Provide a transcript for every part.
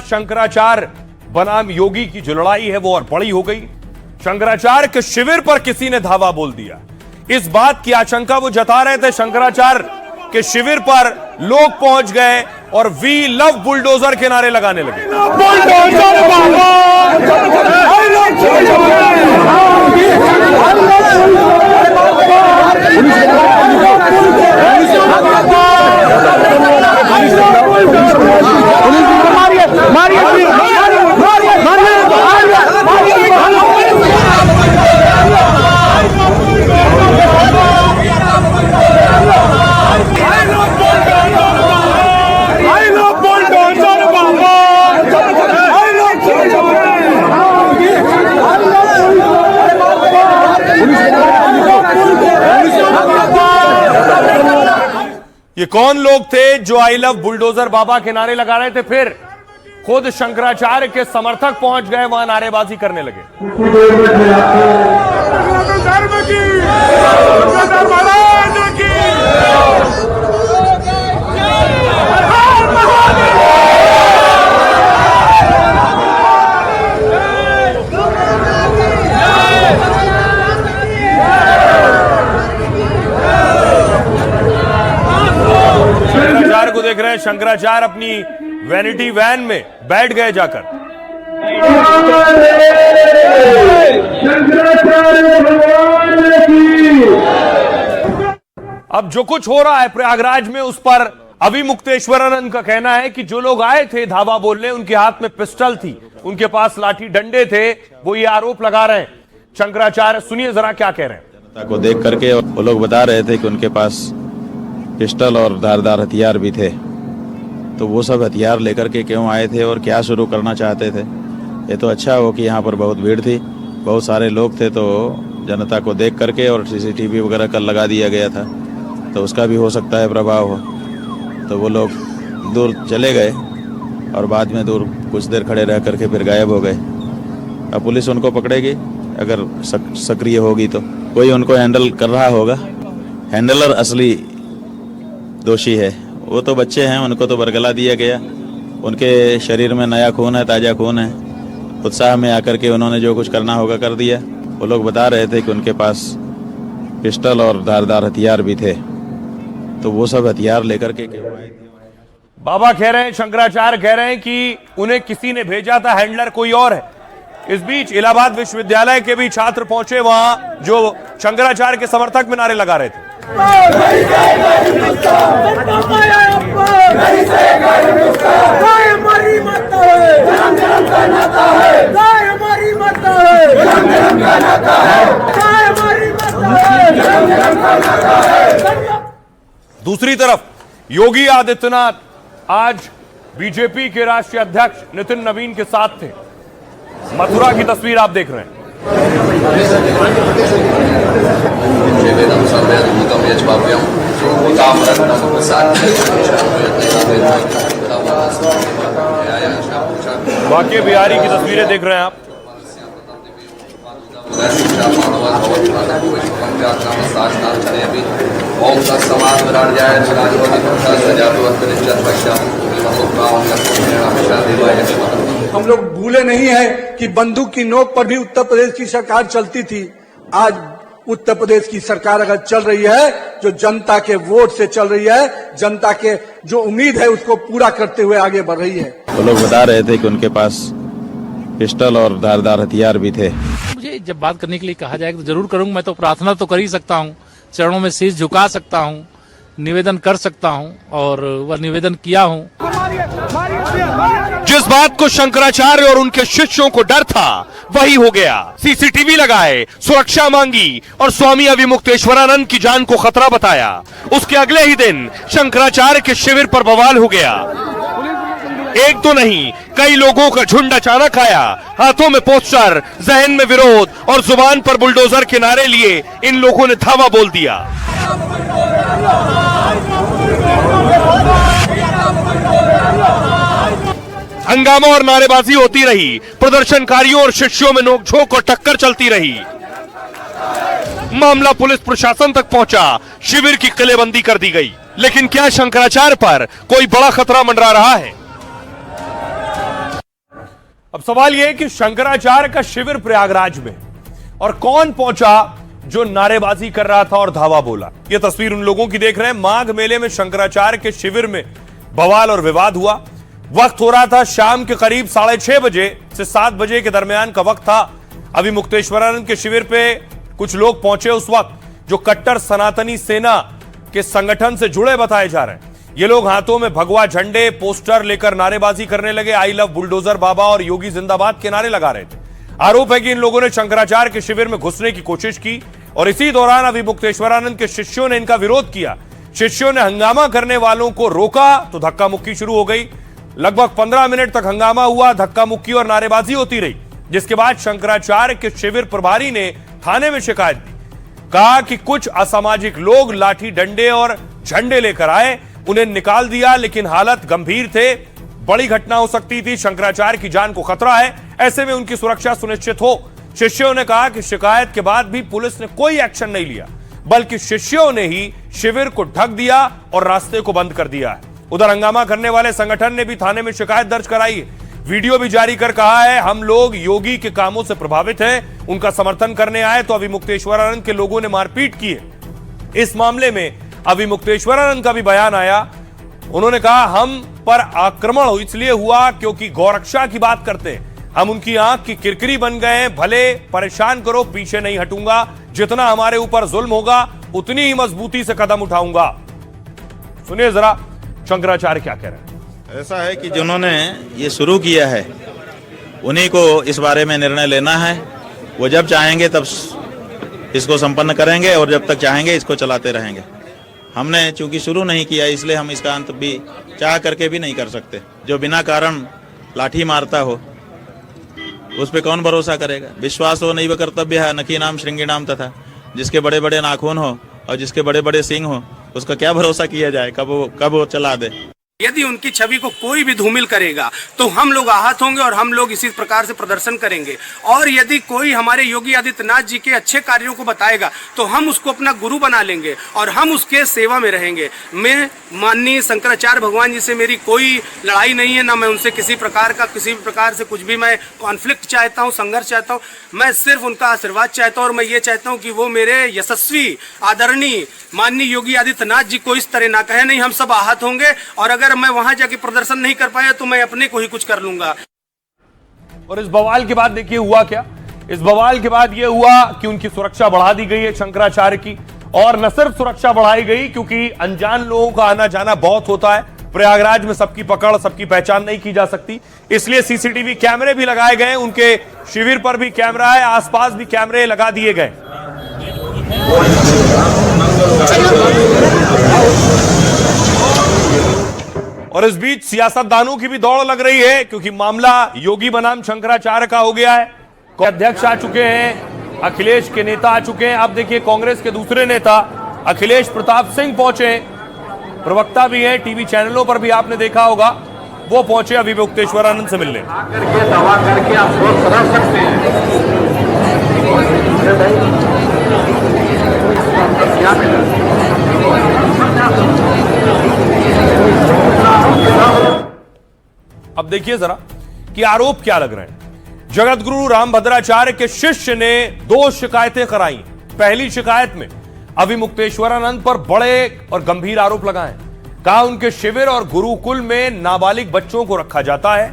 शंकराचार्य बनाम योगी की जो लड़ाई है वो और बड़ी हो गई। शंकराचार्य के शिविर पर किसी ने धावा बोल दिया। इस बात की आशंका वो जता रहे थे। शंकराचार्य के शिविर पर लोग पहुंच गए और वी लव बुलडोजर के नारे लगाने लगे। ये कौन लोग थे जो आई लव बुलडोजर बाबा के नारे लगा रहे थे? फिर खुद शंकराचार्य के समर्थक पहुंच गए, वहां नारेबाजी करने लगे। शंकराचार्य को देख रहे हैं। शंकराचार्य अपनी वैनिटी वैन में बैठ गए जाकर। अब जो कुछ हो रहा है प्रयागराज में, उस पर अविमुक्तेश्वरानंद का कहना है कि जो लोग आए थे धावा बोलने, उनके हाथ में पिस्टल थी, उनके पास लाठी डंडे थे, वो ये आरोप लगा रहे हैं। शंकराचार्य सुनिए जरा क्या कह रहे हैं। जनता को देख करके वो लोग बता रहे थे कि उनके पास पिस्टल और धारदार हथियार भी थे, तो वो सब हथियार लेकर के क्यों आए थे और क्या शुरू करना चाहते थे? ये तो अच्छा हो कि यहाँ पर बहुत भीड़ थी, बहुत सारे लोग थे, तो जनता को देख करके और सीसीटीवी वगैरह कल लगा दिया गया था, तो उसका भी हो सकता है प्रभाव हो। तो वो लोग दूर चले गए और बाद में दूर कुछ देर खड़े रह करके फिर गायब हो गए। अब पुलिस उनको पकड़ेगी अगर सक्रिय होगी, तो कोई उनको हैंडल कर रहा होगा। हैंडलर असली दोषी है, वो तो बच्चे हैं, उनको तो बरगला दिया गया। उनके शरीर में नया खून है, ताज़ा खून है, उत्साह में आकर के उन्होंने जो कुछ करना होगा कर दिया। वो लोग बता रहे थे कि उनके पास पिस्टल और धारदार हथियार भी थे, तो वो सब हथियार लेकर के क्यों आए थे? बाबा कह रहे हैं, शंकराचार्य कह रहे हैं कि उन्हें किसी ने भेजा था, हैंडलर कोई और है। इस बीच इलाहाबाद विश्वविद्यालय के भी छात्र पहुंचे वहां, जो शंकराचार्य के समर्थक में नारे लगा रहे थे। दूसरी तरफ योगी आदित्यनाथ आज बीजेपी के राष्ट्रीय अध्यक्ष नितिन नवीन के साथ थे। मथुरा की तस्वीर आप देख रहे हैं। बांके बिहारी की तस्वीरें देख रहे हैं आप। हम लोग भूले नहीं है कि बंदूक की नोक पर भी उत्तर प्रदेश की सरकार चलती थी। आज उत्तर प्रदेश की सरकार अगर चल रही है, जो जनता के वोट से चल रही है, जनता के जो उम्मीद है उसको पूरा करते हुए आगे बढ़ रही है। वो लोग बता रहे थे कि उनके पास पिस्टल और धारदार हथियार भी थे। मुझे जब बात करने के लिए कहा जाएगा तो जरूर करूंगा। मैं तो प्रार्थना तो कर ही सकता हूँ, चरणों में शीश झुका सकता हूँ, निवेदन कर सकता हूँ और वह निवेदन किया हूँ। जिस बात को शंकराचार्य और उनके शिष्यों को डर था वही हो गया। सीसीटीवी लगाए, सुरक्षा मांगी और स्वामी अविमुक्तेश्वरानंद की जान को खतरा बताया। उसके अगले ही दिन शंकराचार्य के शिविर पर बवाल हो गया। एक तो नहीं, कई लोगों का झुंड अचानक आया, हाथों में पोस्टर, जहन में विरोध और जुबान पर बुलडोजर के नारे लिए इन लोगों ने धावा बोल दिया। हंगामा और नारेबाजी होती रही। प्रदर्शनकारियों और शिष्यों में नोकझोंक और टक्कर चलती रही। मामला पुलिस प्रशासन तक पहुंचा। शिविर की किलेबंदी कर दी गई। लेकिन क्या शंकराचार्य पर कोई बड़ा खतरा मंडरा रहा है? अब सवाल यह है कि शंकराचार्य का शिविर प्रयागराज में और कौन पहुंचा जो नारेबाजी कर रहा था और धावा बोला। यह तस्वीर उन लोगों की देख रहे हैं। माघ मेले में शंकराचार्य के शिविर में बवाल और विवाद हुआ। वक्त हो रहा था शाम के करीब 6:30 बजे से 7 बजे के दरमियान का वक्त था। अभी मुक्तेश्वरानंद के शिविर पे कुछ लोग पहुंचे उस वक्त जो कट्टर सनातनी सेना के संगठन से जुड़े बताए जा रहे हैं। ये लोग हाथों में भगवा झंडे पोस्टर लेकर नारेबाजी करने लगे। आई लव बुलडोजर बाबा और योगी जिंदाबाद के नारे लगा रहे थे। आरोप है कि इन लोगों ने शंकराचार्य के शिविर में घुसने की कोशिश की और इसी दौरान अभी मुक्तेश्वरानंद के शिष्यों ने इनका विरोध किया। शिष्यों ने हंगामा करने वालों को रोका तो धक्का मुक्की शुरू हो गई। लगभग 15 मिनट तक हंगामा हुआ, धक्का मुक्की और नारेबाजी होती रही, जिसके बाद शंकराचार्य के शिविर प्रभारी ने थाने में शिकायत दी। कहा कि कुछ असामाजिक लोग लाठी डंडे और झंडे लेकर आए, उन्हें निकाल दिया, लेकिन हालत गंभीर थे, बड़ी घटना हो सकती थी, शंकराचार्य की जान को खतरा है, ऐसे में उनकी सुरक्षा सुनिश्चित हो। शिष्यों ने कहा कि शिकायत के बाद भी पुलिस ने कोई एक्शन नहीं लिया, बल्कि शिष्यों ने ही शिविर को ढक दिया और रास्ते को बंद कर दिया है। उधर हंगामा करने वाले संगठन ने भी थाने में शिकायत दर्ज कराई है, वीडियो भी जारी कर कहा है हम लोग योगी के कामों से प्रभावित हैं, उनका समर्थन करने आए तो अभी मुक्तेश्वरानंद के लोगों ने मारपीट की है। इस मामले में अभी मुक्तेश्वरानंद का भी बयान आया। उन्होंने कहा हम पर आक्रमण इसलिए हुआ क्योंकि गौरक्षा की बात करते हैं, हम उनकी आंख की किरकिरी बन गए हैं, भले परेशान करो पीछे नहीं हटूंगा, जितना हमारे ऊपर जुल्म होगा उतनी ही मजबूती से कदम उठाऊंगा। सुनिए जरा शंकराचार्य क्या कह रहे हैं। ऐसा है कि जिन्होंने ये शुरू किया है उन्हीं को इस बारे में निर्णय लेना है। वो जब चाहेंगे तब इसको संपन्न करेंगे और जब तक चाहेंगे इसको चलाते रहेंगे। हमने चूंकि शुरू नहीं किया इसलिए हम इसका अंत भी चाह करके भी नहीं कर सकते। जो बिना कारण लाठी मारता हो उस पे कौन भरोसा करेगा। विश्वास हो नहीं व कर्तव्य है नकी नाम श्रृंगी नाम तथा। जिसके बड़े बड़े नाखून हो और जिसके बड़े बड़े सींग हो उसका क्या भरोसा किया जाए कब वो चला दे। यदि उनकी छवि को कोई भी धूमिल करेगा तो हम लोग आहत होंगे और हम लोग इसी प्रकार से प्रदर्शन करेंगे। और यदि कोई हमारे योगी आदित्यनाथ जी के अच्छे कार्यों को बताएगा तो हम उसको अपना गुरु बना लेंगे और हम उसके सेवा में रहेंगे। मैं माननीय शंकराचार्य भगवान जी से मेरी कोई लड़ाई नहीं है, ना मैं उनसे किसी प्रकार से कुछ भी मैं कॉन्फ्लिक्ट चाहता हूँ, संघर्ष चाहता हूँ। मैं सिर्फ उनका आशीर्वाद चाहता हूँ और मैं ये चाहता हूँ कि वो मेरे यशस्वी आदरणीय माननीय योगी आदित्यनाथ जी को इस तरह ना कहे। नहीं, हम सब आहत होंगे और अगर मैं वहां जाके प्रदर्शन नहीं कर पाया तो मैं अपने को ही कुछ कर लूंगा। और इस बवाल के बाद देखिए हुआ क्या। इस बवाल के बाद यह हुआ कि उनकी सुरक्षा बढ़ा दी गई है शंकराचार्य की। और न सिर्फ सुरक्षा बढ़ाई गई क्योंकि अनजान लोगों का आना जाना बहुत होता है, प्रयागराज में सबकी पकड़ सबकी पहचान नहीं की जा सकती, इसलिए सीसीटीवी कैमरे भी लगाए गए। उनके शिविर पर भी कैमरा है, आसपास भी कैमरे लगा दिए गए। और इस बीच सियासतदानों की भी दौड़ लग रही है क्योंकि मामला योगी बनाम शंकराचार्य का हो गया है। अध्यक्ष आ चुके हैं, अखिलेश के नेता आ चुके हैं। अब देखिए कांग्रेस के दूसरे नेता अखिलेश प्रताप सिंह पहुंचे, प्रवक्ता भी हैं, टीवी चैनलों पर भी आपने देखा होगा, वो पहुंचे अभी मुक्तेश्वरानंद से मिलने। दवा करके आप सोच समझ सकते हैं। अब देखिए जरा कि आरोप क्या लग रहे हैं। जगत गुरु रामभद्राचार्य के शिष्य ने 2 शिकायतें कराई। पहली शिकायत में अभी मुक्तेश्वरानंद पर बड़े और गंभीर आरोप लगाए। कहा उनके शिविर और गुरुकुल में नाबालिग बच्चों को रखा जाता है,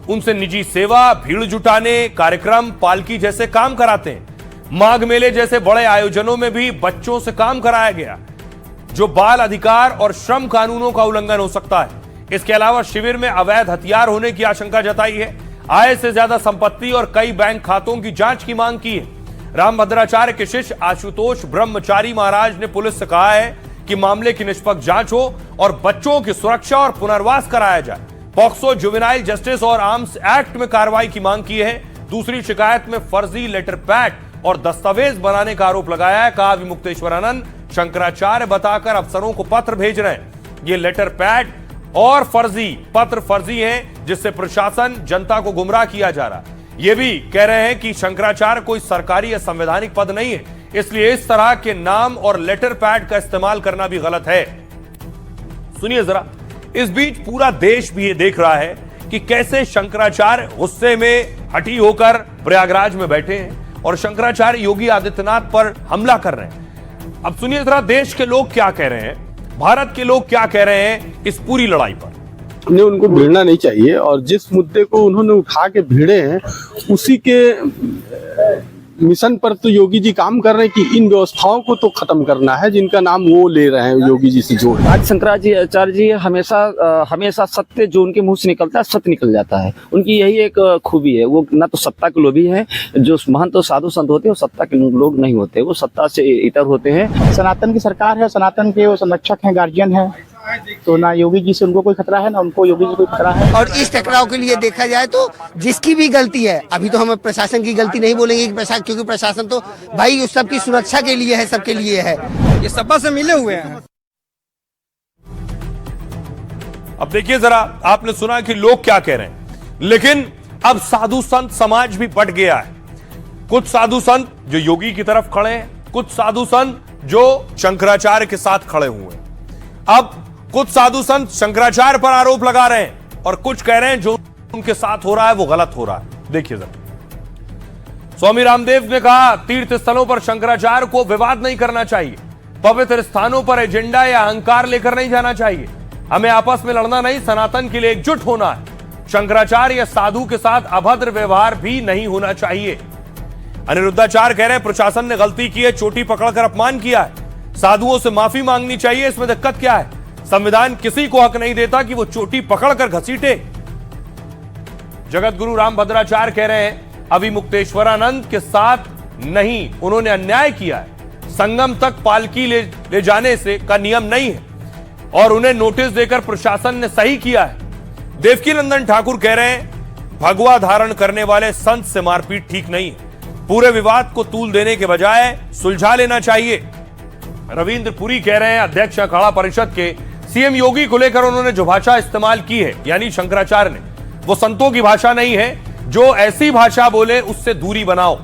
उनसे निजी सेवा, भीड़ जुटाने, कार्यक्रम, पालकी जैसे काम कराते हैं। माघ मेले जैसे बड़े आयोजनों में भी बच्चों से काम कराया गया, जो बाल अधिकार और श्रम कानूनों का उल्लंघन हो सकता है। इसके अलावा शिविर में अवैध हथियार होने की आशंका जताई है। आय से ज्यादा संपत्ति और कई बैंक खातों की जांच की मांग की है। रामभद्राचार्य के शिष्य आशुतोष ब्रह्मचारी महाराज ने पुलिस से कहा है कि मामले की निष्पक्ष जांच हो और बच्चों की सुरक्षा और पुनर्वास कराया जाए। पॉक्सो, जुवेनाइल जस्टिस और आर्म्स एक्ट में कार्रवाई की मांग की है। दूसरी शिकायत में फर्जी लेटर पैड और दस्तावेज बनाने का आरोप लगाया है। कहा मुक्तेश्वरानंद शंकराचार्य बताकर अफसरों को पत्र भेज रहे हैं। ये लेटर पैड और फर्जी पत्र फर्जी हैं, जिससे प्रशासन जनता को गुमराह किया जा रहा है। ये भी कह रहे हैं कि शंकराचार्य कोई सरकारी या संवैधानिक पद नहीं है, इसलिए इस तरह के नाम और लेटर पैड का इस्तेमाल करना भी गलत है। सुनिए जरा, इस बीच पूरा देश भी ये देख रहा है कि कैसे शंकराचार्य गुस्से में हठी होकर प्रयागराज में बैठे हैं और शंकराचार्य योगी आदित्यनाथ पर हमला कर रहे हैं। अब सुनिए जरा देश के लोग क्या कह रहे हैं, भारत के लोग क्या कह रहे हैं इस पूरी लड़ाई पर। ने उनको भिड़ना नहीं चाहिए और जिस मुद्दे को उन्होंने उठा के भिड़े हैं उसी के मिशन पर तो योगी जी काम कर रहे हैं कि इन व्यवस्थाओं को तो खत्म करना है जिनका नाम वो ले रहे हैं योगी जी से जोड़। आज शंकराचार्य जी हमेशा सत्य जो उनके मुंह से निकलता है सत्य निकल जाता है। उनकी यही एक खूबी है, वो ना तो सत्ता के लोभी हैं। जो महंत तो साधु संत होते हैं वो सत्ता के लोग नहीं होते, वो सत्ता से इतर होते हैं। सनातन की सरकार है, सनातन के वो संरक्षक हैं, गार्जियन है, तो ना योगी जी से उनको कोई खतरा है ना उनको योगी जी कोई खतरा है। और इस टकराव के लिए देखा जाए तो जिसकी भी गलती है, अभी तो हम प्रशासन की गलती नहीं बोलेंगे क्योंकि प्रशासन तो भाई सबकी सुरक्षा के लिए है, सबके लिए है। ये सपा से मिले हुए हैं। अब देखिए जरा, आपने सुना कि लोग क्या कह रहे हैं, लेकिन अब साधु संत समाज भी बट गया है। कुछ साधु संत जो योगी की तरफ खड़े हैं, कुछ साधु संत जो शंकराचार्य के साथ खड़े हुए हैं। अब कुछ साधु संत शंकराचार्य पर आरोप लगा रहे हैं और कुछ कह रहे हैं जो उनके साथ हो रहा है वो गलत हो रहा है। देखिए जरा, स्वामी रामदेव ने कहा तीर्थ स्थलों पर शंकराचार्य को विवाद नहीं करना चाहिए, पवित्र स्थानों पर एजेंडा या अहंकार लेकर नहीं जाना चाहिए, हमें आपस में लड़ना नहीं, सनातन के लिए एकजुट होना है। शंकराचार्य या साधु के साथ अभद्र व्यवहार भी नहीं होना चाहिए। अनिरुद्धाचार्य कह रहे हैं प्रशासन ने गलती की है, चोटी पकड़कर अपमान किया है, साधुओं से माफी मांगनी चाहिए, इसमें दिक्कत क्या है? संविधान किसी को हक नहीं देता कि वो चोटी पकड़कर घसीटे। जगत गुरु रामभद्राचार्य कह रहे हैं अविमुक्तेश्वरानंद के साथ नहीं, उन्होंने अन्याय किया है, संगम तक पालकी ले जाने से का नियम नहीं है और उन्हें नोटिस देकर प्रशासन ने सही किया है। देवकीनंदन ठाकुर कह रहे हैं भगवा धारण करने वाले संत से मारपीट ठीक नहीं है, पूरे विवाद को तूल देने के बजाय सुलझा लेना चाहिए। रविंद्र पुरी कह रहे हैं अध्यक्ष अखाड़ा परिषद के सीएम योगी को लेकर उन्होंने जो भाषा इस्तेमाल की है, यानी शंकराचार्य ने, वो संतों की भाषा नहीं है। जो ऐसी भाषा बोले उससे दूरी बनाओ।